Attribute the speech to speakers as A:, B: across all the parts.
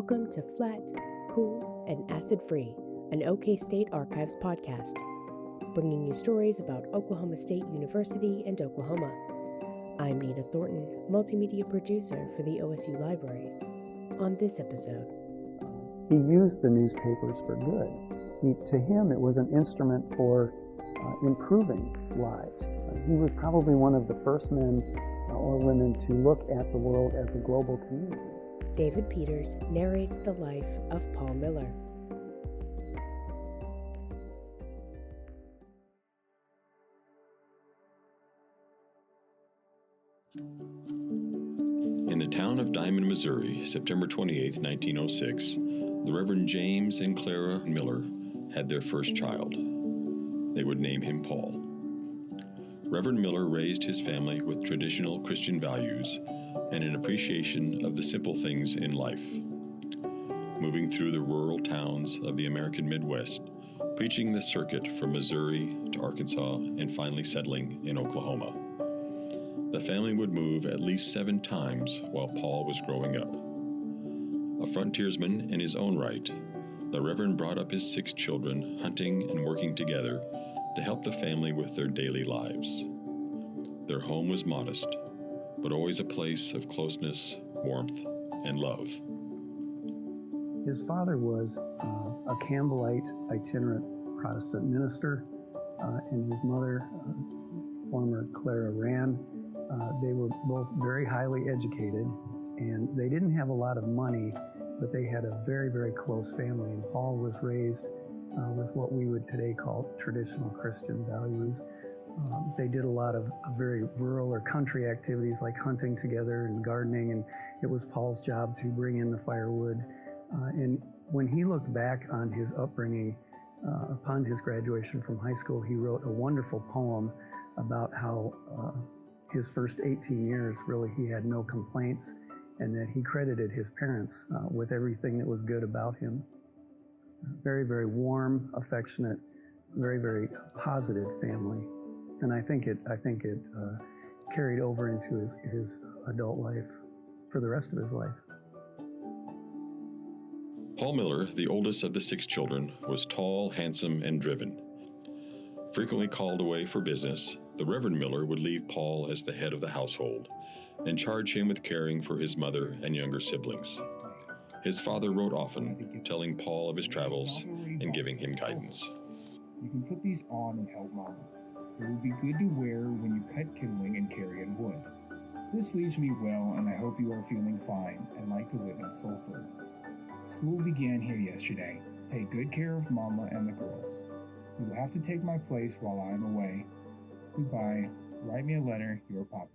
A: Welcome to Flat, Cool, and Acid-Free, an OK State Archives podcast, bringing you stories about Oklahoma State University and Oklahoma. I'm Nina Thornton, multimedia producer for the OSU Libraries. On this episode,
B: he used the newspapers for good. To him, it was an instrument for improving lives. He was probably one of the first men or women to look at the world as a global community.
A: David Peters narrates the life of Paul Miller.
C: In the town of Diamond, Missouri, September 28, 1906, the Reverend James and Clara Miller had their first child. They would name him Paul. Reverend Miller raised his family with traditional Christian values and an appreciation of the simple things in life. Moving through the rural towns of the American Midwest, preaching the circuit from Missouri to Arkansas, and finally settling in Oklahoma. The family would move at least 7 times while Paul was growing up. A frontiersman in his own right, the Reverend brought up his 6 children, hunting and working together to help the family with their daily lives. Their home was modest, but always a place of closeness, warmth, and love.
B: His father was a Campbellite itinerant Protestant minister, and his mother, former Clara Rand. They were both very highly educated, and they didn't have a lot of money, but they had a very, very close family. And Paul was raised with what we would today call traditional Christian values. They did a lot of very rural or country activities like hunting together and gardening, and it was Paul's job to bring in the firewood. And when he looked back on his upbringing, upon his graduation from high school, he wrote a wonderful poem about how his first 18 years, really, he had no complaints, and that he credited his parents with everything that was good about him. Very, very warm, affectionate, very, very positive family. And I think it carried over into his adult life for the rest of his life.
C: Paul Miller, the oldest of the 6 children, was tall, handsome, and driven. Frequently called away for business, the Reverend Miller would leave Paul as the head of the household and charge him with caring for his mother and younger siblings. His father wrote often, telling Paul of his travels and giving him guidance.
D: You can put these on and help Mama. They will be good to wear when you cut kindling and carry in wood. This leaves me well, and I hope you are feeling fine and like to live in Sulphur. School began here yesterday. Take good care of Mama and the girls. You will have to take my place while I am away. Goodbye. Write me a letter, your Papa.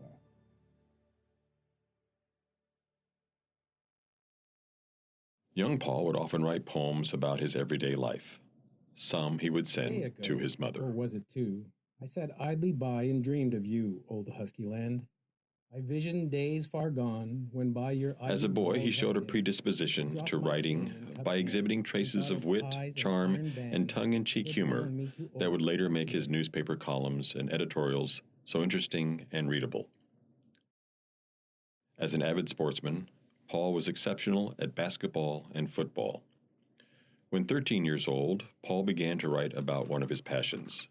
C: Young Paul would often write poems about his everyday life. Some he would send to his mother.
E: Or was it 2? I sat idly by and dreamed of you, old husky land. I visioned days far gone when by your
C: As a boy, he showed a predisposition to writing by exhibiting traces of wit, charm, and tongue-in-cheek humor that would later make his newspaper columns and editorials so interesting and readable. As an avid sportsman, Paul was exceptional at basketball and football. When 13 years old, Paul began to write about one of his passions.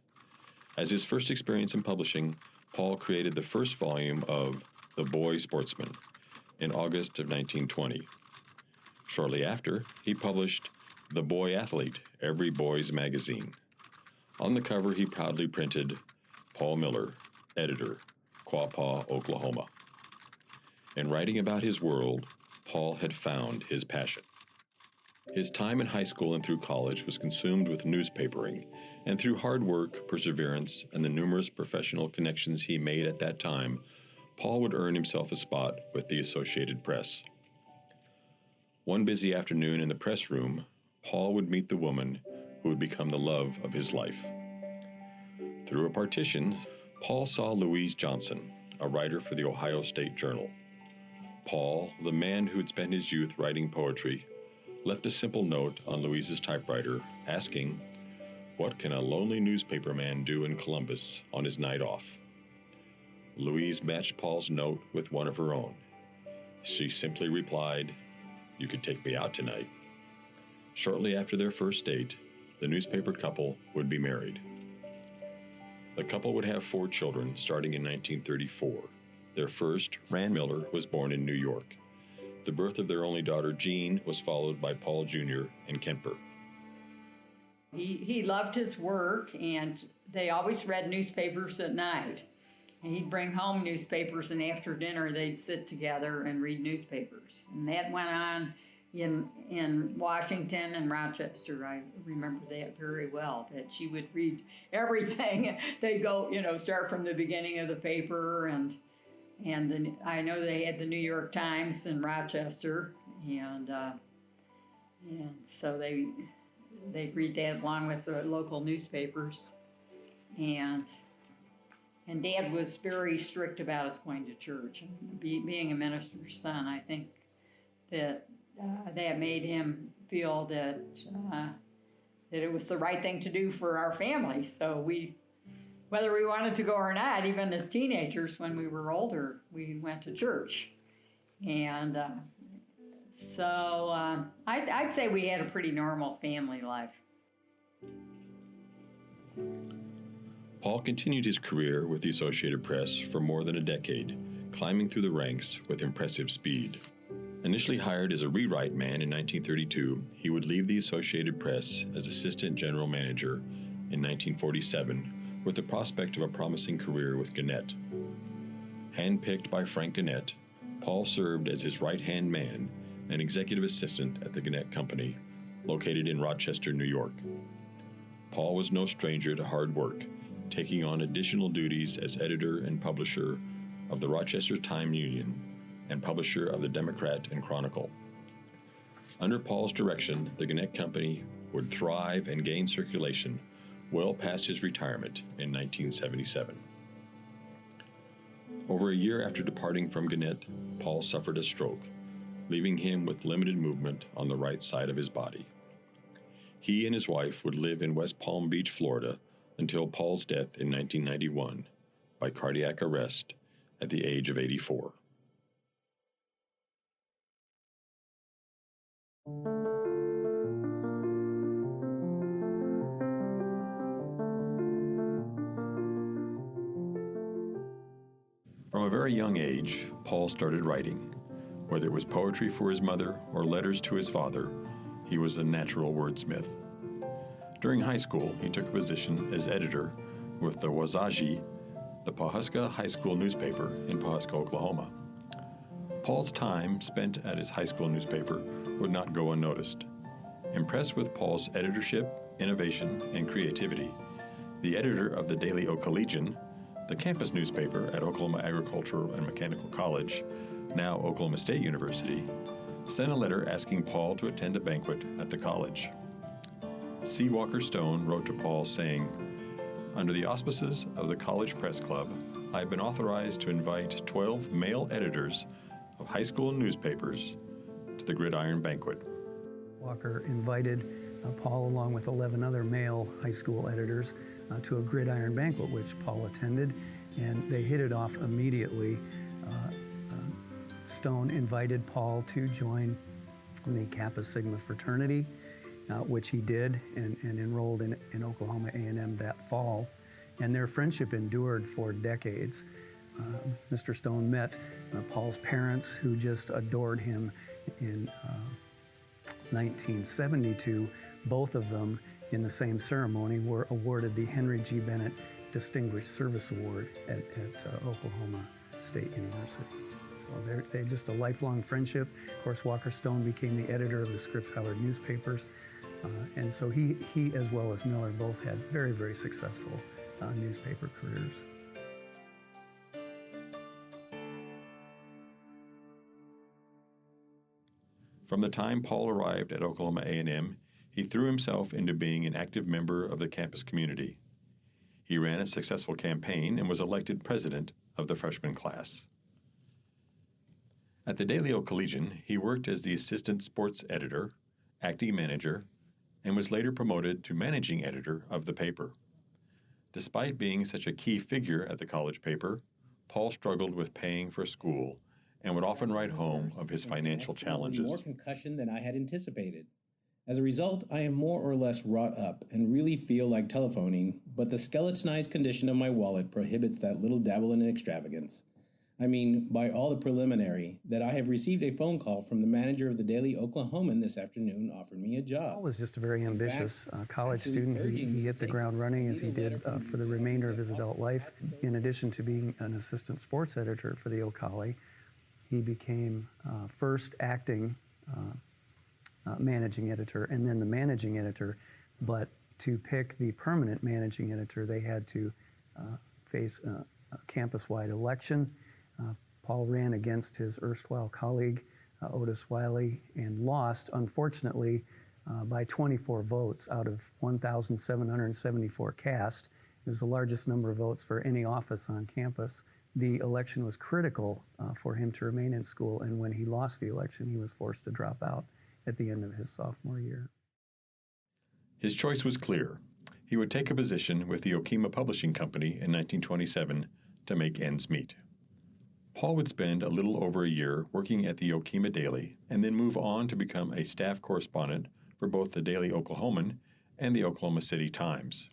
C: As his first experience in publishing, Paul created the first volume of The Boy Sportsman in August of 1920. Shortly after, he published The Boy Athlete, Every Boy's Magazine. On the cover, he proudly printed Paul Miller, editor, Quapaw, Oklahoma. In writing about his world, Paul had found his passion. His time in high school and through college was consumed with newspapering, and through hard work, perseverance, and the numerous professional connections he made at that time, Paul would earn himself a spot with the Associated Press. One busy afternoon in the press room, Paul would meet the woman who would become the love of his life. Through a partition, Paul saw Louise Johnson, a writer for the Ohio State Journal. Paul, the man who had spent his youth writing poetry, left a simple note on Louise's typewriter asking, "What can a lonely newspaperman do in Columbus on his night off?" Louise matched Paul's note with one of her own. She simply replied, "You could take me out tonight." Shortly after their first date, the newspaper couple would be married. The couple would have 4 children starting in 1934. Their first, Rand Miller, was born in New York. The birth of their only daughter, Jean, was followed by Paul Jr. and Kemper.
F: He loved his work, and they always read newspapers at night. And he'd bring home newspapers, and after dinner they'd sit together and read newspapers. And that went on in Washington and Rochester. I remember that very well, that she would read everything. They'd go, start from the beginning of the paper, and I know they had the New York Times in Rochester, and so they'd read that along with the local newspapers. And Dad was very strict about us going to church. And being a minister's son, I think that made him feel that it was the right thing to do for our family. So whether we wanted to go or not, even as teenagers, when we were older, we went to church. And so I'd say we had a pretty normal family life.
C: Paul continued his career with the Associated Press for more than a decade, climbing through the ranks with impressive speed. Initially hired as a rewrite man in 1932, he would leave the Associated Press as assistant general manager in 1947 with the prospect of a promising career with Gannett. Handpicked by Frank Gannett, Paul served as his right-hand man and executive assistant at the Gannett Company, located in Rochester, New York. Paul was no stranger to hard work, taking on additional duties as editor and publisher of the Rochester Time-Union and publisher of the Democrat and Chronicle. Under Paul's direction, the Gannett Company would thrive and gain circulation well past his retirement in 1977. Over a year after departing from Gannett, Paul suffered a stroke, leaving him with limited movement on the right side of his body. He and his wife would live in West Palm Beach, Florida, until Paul's death in 1991 by cardiac arrest at the age of 84. From a very young age, Paul started writing. Whether it was poetry for his mother or letters to his father, he was a natural wordsmith. During high school, he took a position as editor with the WWII, the Pawhuska High School newspaper in Pawhuska, Oklahoma. Paul's time spent at his high school newspaper would not go unnoticed. Impressed with Paul's editorship, innovation, and creativity, the editor of the Daily Okollegian, the campus newspaper at Oklahoma Agricultural and Mechanical College, now Oklahoma State University, sent a letter asking Paul to attend a banquet at the college. C. Walker Stone wrote to Paul saying, "Under the auspices of the College Press Club, I have been authorized to invite 12 male editors of high school newspapers to the Gridiron Banquet."
B: Walker invited Paul, along with 11 other male high school editors, to a Gridiron Banquet, which Paul attended, and they hit it off immediately. Stone invited Paul to join the Kappa Sigma fraternity, which he did, and enrolled in Oklahoma A&M that fall. And their friendship endured for decades. Mr. Stone met Paul's parents, who just adored him in 1972. Both of them, in the same ceremony, were awarded the Henry G. Bennett Distinguished Service Award at Oklahoma State University. So they're just a lifelong friendship. Of course, Walker Stone became the editor of the Scripps-Howard newspapers. And so he, as well as Miller, both had very, very successful newspaper careers.
C: From the time Paul arrived at Oklahoma A&M, he threw himself into being an active member of the campus community. He ran a successful campaign and was elected president of the freshman class. At the Daily Okollegian, he worked as the assistant sports editor, acting manager, and was later promoted to managing editor of the paper. Despite being such a key figure at the college paper, Paul struggled with paying for school and would often write home of his financial
E: More
C: challenges.
E: concussion than I had anticipated. As a result, I am more or less wrought up and really feel like telephoning, but the skeletonized condition of my wallet prohibits that little dabble in extravagance. I mean, by all the preliminary, that I have received a phone call from the manager of the Daily Oklahoman this afternoon offered me a job.
B: Paul was just a very ambitious college student. He hit the ground running as he did for the remainder of his adult life. In addition to being an assistant sports editor for the Ocala, he became first acting managing editor and then the managing editor. But to pick the permanent managing editor, they had to face a campus-wide election. Paul ran against his erstwhile colleague, Otis Wiley, and lost, unfortunately, by 24 votes out of 1,774 cast. It was the largest number of votes for any office on campus. The election was critical for him to remain in school, and when he lost the election, he was forced to drop out at the end of his sophomore year.
C: His choice was clear. He would take a position with the Okemah Publishing Company in 1927 to make ends meet. Paul would spend a little over a year working at the Okemah Daily and then move on to become a staff correspondent for both the Daily Oklahoman and the Oklahoma City Times.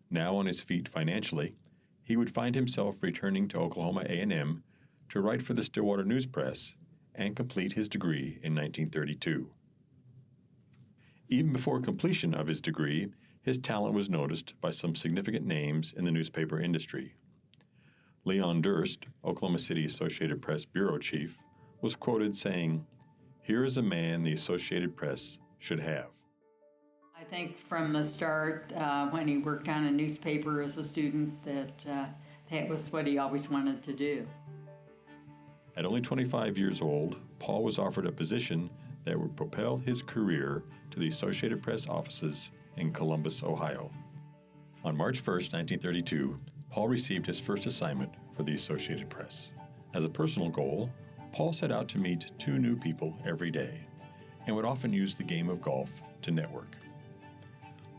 C: Now on his feet financially, he would find himself returning to Oklahoma A&M to write for the Stillwater News Press and complete his degree in 1932. Even before completion of his degree, his talent was noticed by some significant names in the newspaper industry. Leon Durst, Oklahoma City Associated Press bureau chief, was quoted saying, "Here is a man the Associated Press should have."
F: I think from the start, when he worked on a newspaper as a student, that was what he always wanted to do.
C: At only 25 years old, Paul was offered a position that would propel his career to the Associated Press offices in Columbus, Ohio. On March 1st, 1932, Paul received his first assignment for the Associated Press. As a personal goal, Paul set out to meet 2 new people every day and would often use the game of golf to network.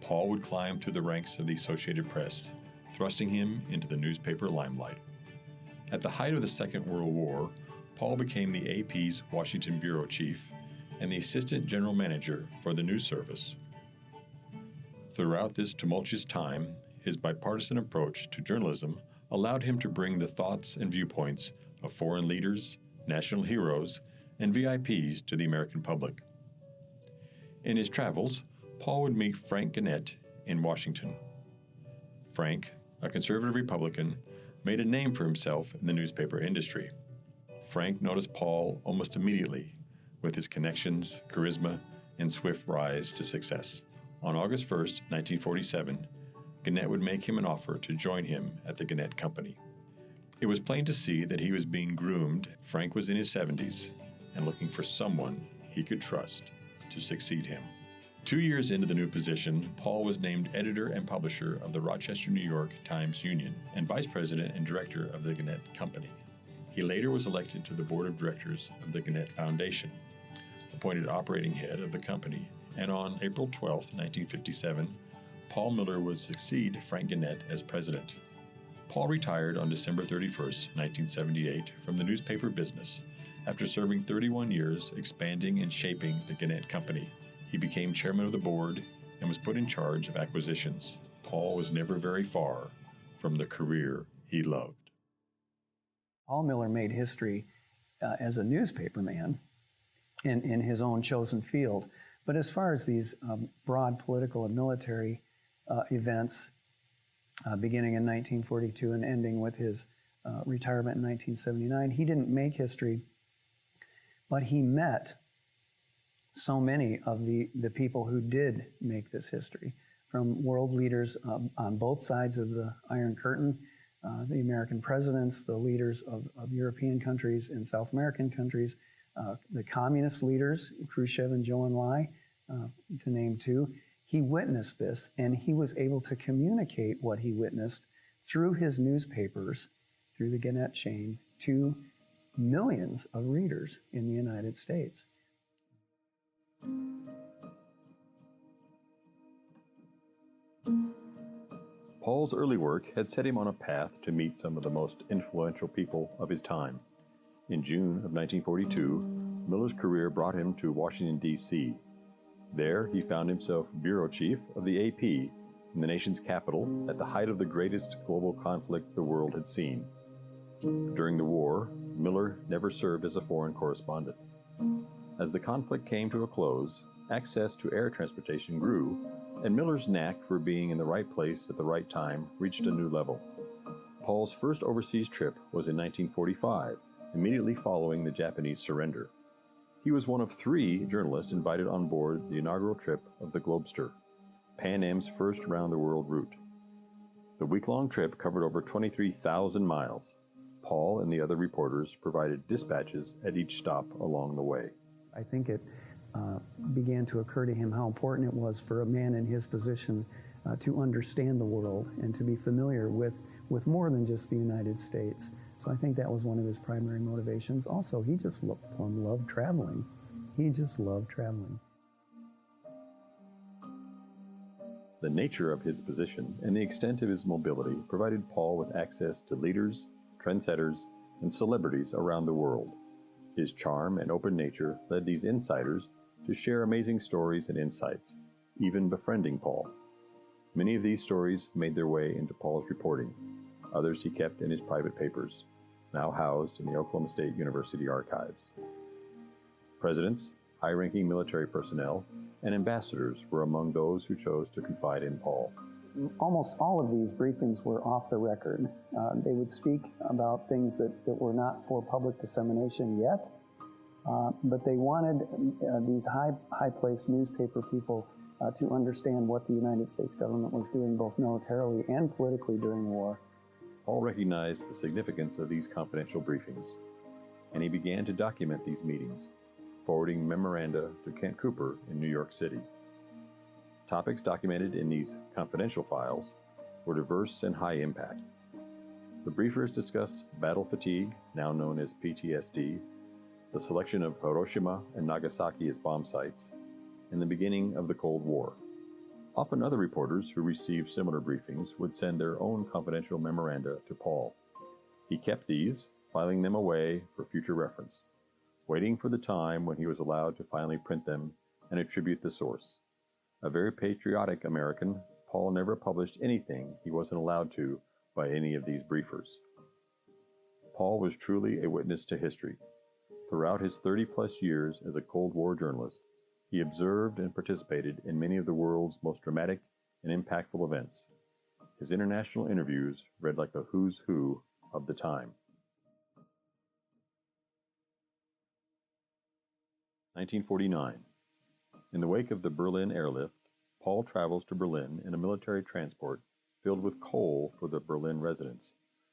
C: Paul would climb through the ranks of the Associated Press, thrusting him into the newspaper limelight. At the height of the Second World War, Paul became the AP's Washington bureau chief and the assistant general manager for the news service. Throughout this tumultuous time, his bipartisan approach to journalism allowed him to bring the thoughts and viewpoints of foreign leaders, national heroes, and VIPs to the American public. In his travels, Paul would meet Frank Gannett in Washington. Frank, a conservative Republican, made a name for himself in the newspaper industry. Frank noticed Paul almost immediately with his connections, charisma, and swift rise to success. On August 1st, 1947, Gannett would make him an offer to join him at the Gannett Company. It was plain to see that he was being groomed. Frank was in his 70s and looking for someone he could trust to succeed him. 2 years into the new position, Paul was named editor and publisher of the Rochester, New York Times-Union and vice president and director of the Gannett Company. He later was elected to the board of directors of the Gannett Foundation, appointed operating head of the company, and on April 12, 1957, Paul Miller would succeed Frank Gannett as president. Paul retired on December 31, 1978, from the newspaper business after serving 31 years expanding and shaping the Gannett Company. He became chairman of the board and was put in charge of acquisitions. Paul was never very far from the career he loved.
B: Paul Miller made history as a newspaperman in his own chosen field. But as far as these broad political and military events, beginning in 1942 and ending with his retirement in 1979, he didn't make history, but he met so many of the people who did make this history, from world leaders on both sides of the Iron Curtain, the American presidents, the leaders of European countries and South American countries, the communist leaders, Khrushchev and Zhou Enlai, to name 2. He witnessed this, and he was able to communicate what he witnessed through his newspapers, through the Gannett chain, to millions of readers in the United States.
C: Paul's early work had set him on a path to meet some of the most influential people of his time. In June of 1942, Miller's career brought him to Washington, D.C. There, he found himself bureau chief of the AP in the nation's capital at the height of the greatest global conflict the world had seen. During the war, Miller never served as a foreign correspondent. As the conflict came to a close, access to air transportation grew, and Miller's knack for being in the right place at the right time reached a new level. Paul's first overseas trip was in 1945, immediately following the Japanese surrender. He was one of 3 journalists invited on board the inaugural trip of the Globester, Pan Am's first round-the-world route. The week-long trip covered over 23,000 miles. Paul and the other reporters provided dispatches at each stop along the way.
B: I think it began to occur to him how important it was for a man in his position to understand the world and to be familiar with more than just the United States. So I think that was one of his primary motivations. Also, he just loved traveling. He just loved traveling.
C: The nature of his position and the extent of his mobility provided Paul with access to leaders, trendsetters, and celebrities around the world. His charm and open nature led these insiders to share amazing stories and insights, even befriending Paul. Many of these stories made their way into Paul's reporting. Others he kept in his private papers, now housed in the Oklahoma State University archives. Presidents, high-ranking military personnel, and ambassadors were among those who chose to confide in Paul.
B: Almost all of these briefings were off the record. They would speak about things that were not for public dissemination yet, but they wanted these high-placed newspaper people to understand what the United States government was doing both militarily and politically during the war.
C: Paul recognized the significance of these confidential briefings, and he began to document these meetings, forwarding memoranda to Kent Cooper in New York City. Topics documented in these confidential files were diverse and high impact. The briefers discussed battle fatigue, now known as PTSD, the selection of Hiroshima and Nagasaki as bomb sites, and the beginning of the Cold War. Often other reporters who received similar briefings would send their own confidential memoranda to Paul. He kept these, filing them away for future reference, waiting for the time when he was allowed to finally print them and attribute the source. A very patriotic American, Paul never published anything he wasn't allowed to by any of these briefers. Paul was truly a witness to history. Throughout his 30-plus years as a Cold War journalist, he observed and participated in many of the world's most dramatic and impactful events. His international interviews read like a who's who of the time. 1949. In the wake of the Berlin airlift, Paul travels to Berlin in a military transport filled with coal for the Berlin residents,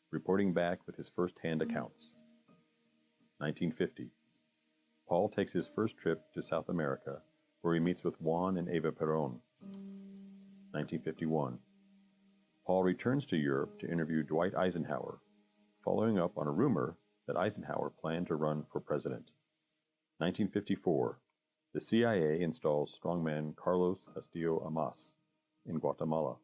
C: reporting back with his first-hand accounts. 1950. Paul takes his first trip to South America, where he meets with Juan and Eva Perón. 1951. Paul returns to Europe to interview Dwight Eisenhower, following up on a rumor that Eisenhower planned to run for president. 1954. The CIA installs strongman Carlos Castillo Amas in Guatemala.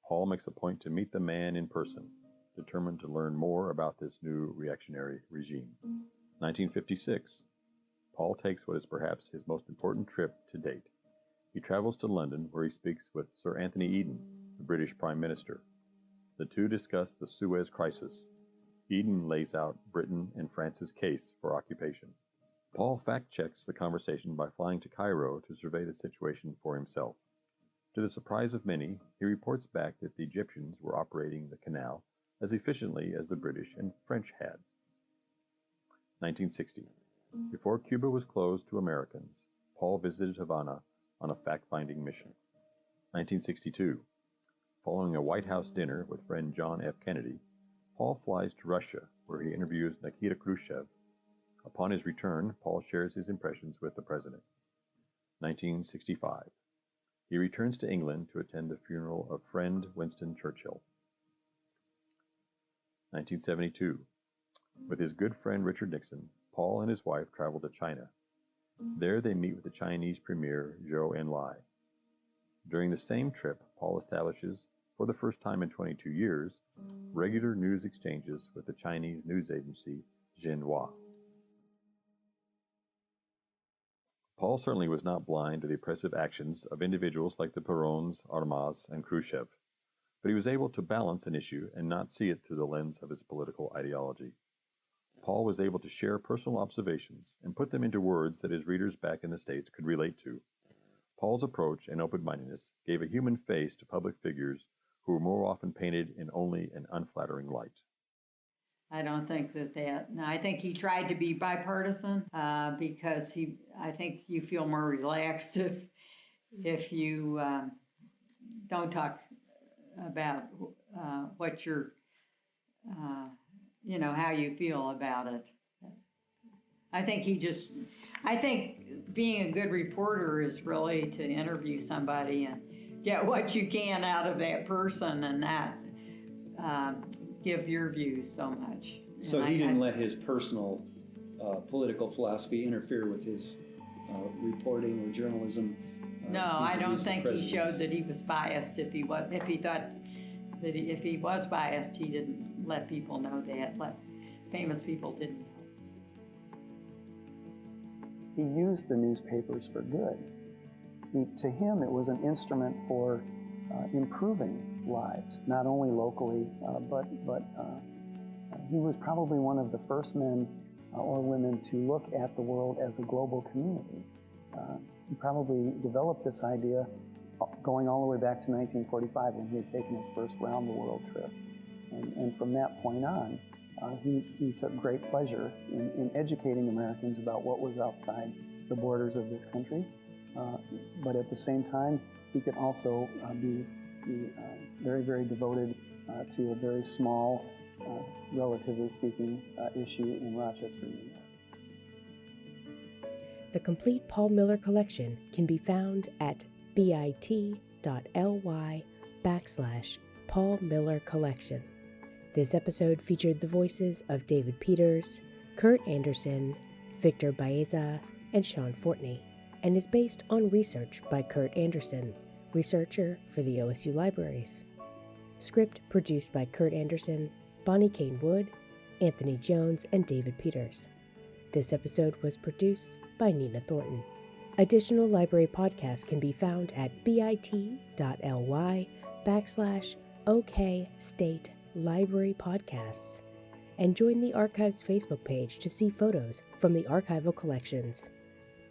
C: Paul makes a point to meet the man in person, determined to learn more about this new reactionary regime. 1956. Paul takes what is perhaps his most important trip to date. He travels to London, where he speaks with Sir Anthony Eden, the British Prime Minister. The two discuss the Suez Crisis. Eden lays out Britain and France's case for occupation. Paul fact-checks the conversation by flying to Cairo to survey the situation for himself. To the surprise of many, he reports back that the Egyptians were operating the canal as efficiently as the British and French had. 1960. Before Cuba was closed to Americans, Paul visited Havana on a fact-finding mission. 1962. Following a White House dinner with friend John F. Kennedy, Paul flies to Russia, where he interviews Nikita Khrushchev. Upon his return, Paul shares his impressions with the president. 1965. He returns to England to attend the funeral of friend Winston Churchill. 1972. With his good friend Richard Nixon, Paul and his wife travel to China. There they meet with the Chinese Premier Zhou Enlai. During the same trip, Paul establishes, for the first time in 22 years, regular news exchanges with the Chinese news agency Genois. Paul certainly was not blind to the oppressive actions of individuals like the Perrons, Armas, and Khrushchev, but he was able to balance an issue and not see it through the lens of his political ideology. Paul was able to share personal observations and put them into words that his readers back in the States could relate to. Paul's approach and open-mindedness gave a human face to public figures who were more often painted in only an unflattering light.
F: I don't think no, I think he tried to be bipartisan because I think you feel more relaxed if you don't talk about what you're, how you feel about it. I think being a good reporter is really to interview somebody and get what you can out of that person and not give your views so much.
G: So he didn't let his personal political philosophy interfere with his reporting or journalism.
F: No, I don't think he showed that he was biased. If he thought that if he was biased, he didn't let people know that. Famous people didn't.
B: He used the newspapers for good. To him, it was an instrument for improving lives, not only locally, but he was probably one of the first men or women to look at the world as a global community. He probably developed this idea going all the way back to 1945 when he had taken his first round-the-world trip. And from that point on, he took great pleasure in educating Americans about what was outside the borders of this country. But at the same time, he could also be very, very devoted to a very small, relatively speaking, issue in Rochester, New York.
A: The complete Paul Miller collection can be found at bit.ly/Paul Miller Collection. This episode featured the voices of David Peters, Kurt Anderson, Victor Baeza, and Sean Fortney, and is based on research by Kurt Anderson, researcher for the OSU Libraries. Script produced by Kurt Anderson, Bonnie Kane Wood, Anthony Jones, and David Peters. This episode was produced by Nina Thornton. Additional library podcasts can be found at bit.ly/OK State Library Podcasts, and join the Archives Facebook page to see photos from the archival collections.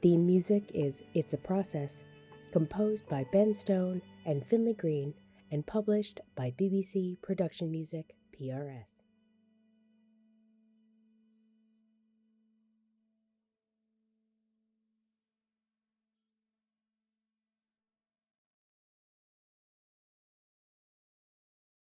A: Theme music is It's a Process, composed by Ben Stone and Finley Green, and published by BBC Production Music, PRS.